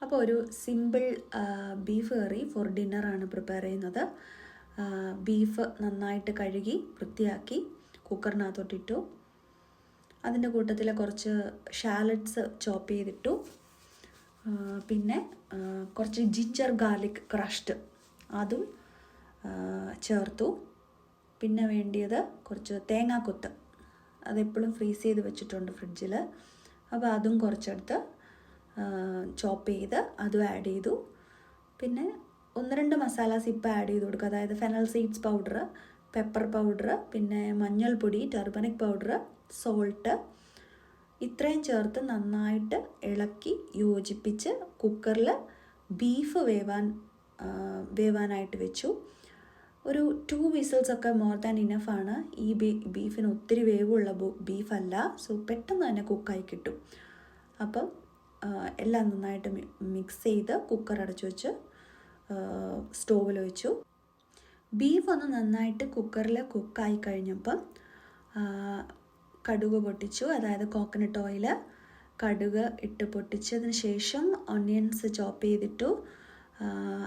അപ്പോൾ ഒരു simple beef കറി four ഡിന്നറാണ് prepare ചെയ്യുന്നത്. ബീഫ് നന്നായിട്ട് കഴുകി വൃത്തിയാക്കി കുക്കറിനകത്തോട്ടിട്ടു. അതിൻ്റെ കൂട്ടത്തിൽ കുറച്ച് ഷാലറ്റ്സ് ചോപ്പ് ചെയ്തിട്ടു. പിന്നെ കുറച്ച് ജിഞ്ചർ ഗാർലിക് ക്രഷ്ഡ് അതും ചേർത്തു. പിന്നെ വേണ്ടിയത് കുറച്ച് തേങ്ങാക്കൊത്ത്, അതെപ്പോഴും ഫ്രീസ് ചെയ്ത് വെച്ചിട്ടുണ്ട് ഫ്രിഡ്ജിൽ. അപ്പോൾ അതും കുറച്ചെടുത്ത് ചോപ്പ് ചെയ്ത് അതും ആഡ് ചെയ്തു. പിന്നെ 1-2 മസാലാസ് ഇപ്പോൾ ആഡ് ചെയ്ത് കൊടുക്കുക. അതായത് fennel seeds powder, pepper powder, പിന്നെ മഞ്ഞൾപ്പൊടി, ടർമറിക് പൗഡർ, സോൾട്ട്, ഇത്രയും ചേർത്ത് നന്നായിട്ട് ഇളക്കി യോജിപ്പിച്ച് കുക്കറിൽ ബീഫ് വേവാനായിട്ട് വെച്ചു. ഒരു 2 വിസിൽസൊക്കെ മോർ ദാൻ ഇനഫാണ്. ഈ ബീഫിന് ഒത്തിരി വേവുള്ള ബീഫല്ല, സോ പെട്ടെന്ന് തന്നെ കുക്കായി കിട്ടും. അപ്പം എല്ലാം നന്നായിട്ട് മിക്സ് ചെയ്ത് കുക്കർ അടച്ചു വെച്ച് സ്റ്റോവിൽ വെച്ചു. ബീഫ് ഒന്ന് നന്നായിട്ട് കുക്കറിൽ കുക്കായി കഴിഞ്ഞപ്പം കടുക് പൊട്ടിച്ചു. അതായത് കോക്കനട്ട് ഓയിൽ, കടുക് ഇട്ട് പൊട്ടിച്ചതിന് ശേഷം ഓണിയൻസ് ചോപ്പ് ചെയ്തിട്ടു.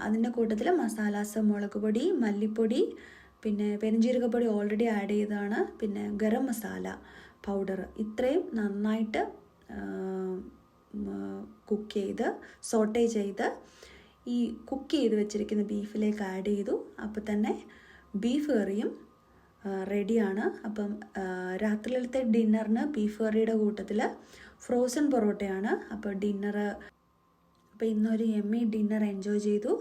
അതിൻ്റെ കൂട്ടത്തിൽ മസാലാസ്, മുളക് പൊടി, മല്ലിപ്പൊടി, പിന്നെ പെരുംജീരകപ്പൊടി ഓൾറെഡി ആഡ് ചെയ്തതാണ്, പിന്നെ ഗരം മസാല പൗഡർ, ഇത്രയും നന്നായിട്ട് കുക്ക് ചെയ്ത് സോട്ടേ ചെയ്ത് ഈ കുക്ക് ചെയ്ത് വെച്ചിരിക്കുന്ന ബീഫിലേക്ക് ആഡ് ചെയ്തു. അപ്പോൾ തന്നെ ബീഫ് കറിയും റെഡിയാണ്. അപ്പം രാത്രിയിലത്തെ ഡിന്നറിന് ബീഫ് കറിയുടെ കൂട്ടത്തിൽ ഫ്രോസൺ പൊറോട്ടയാണ്. അപ്പോൾ ഇന്നൊരു യമ്മി ഡിന്നർ എൻജോയ് ചെയ്തു.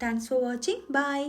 Thanks for watching. ബൈ.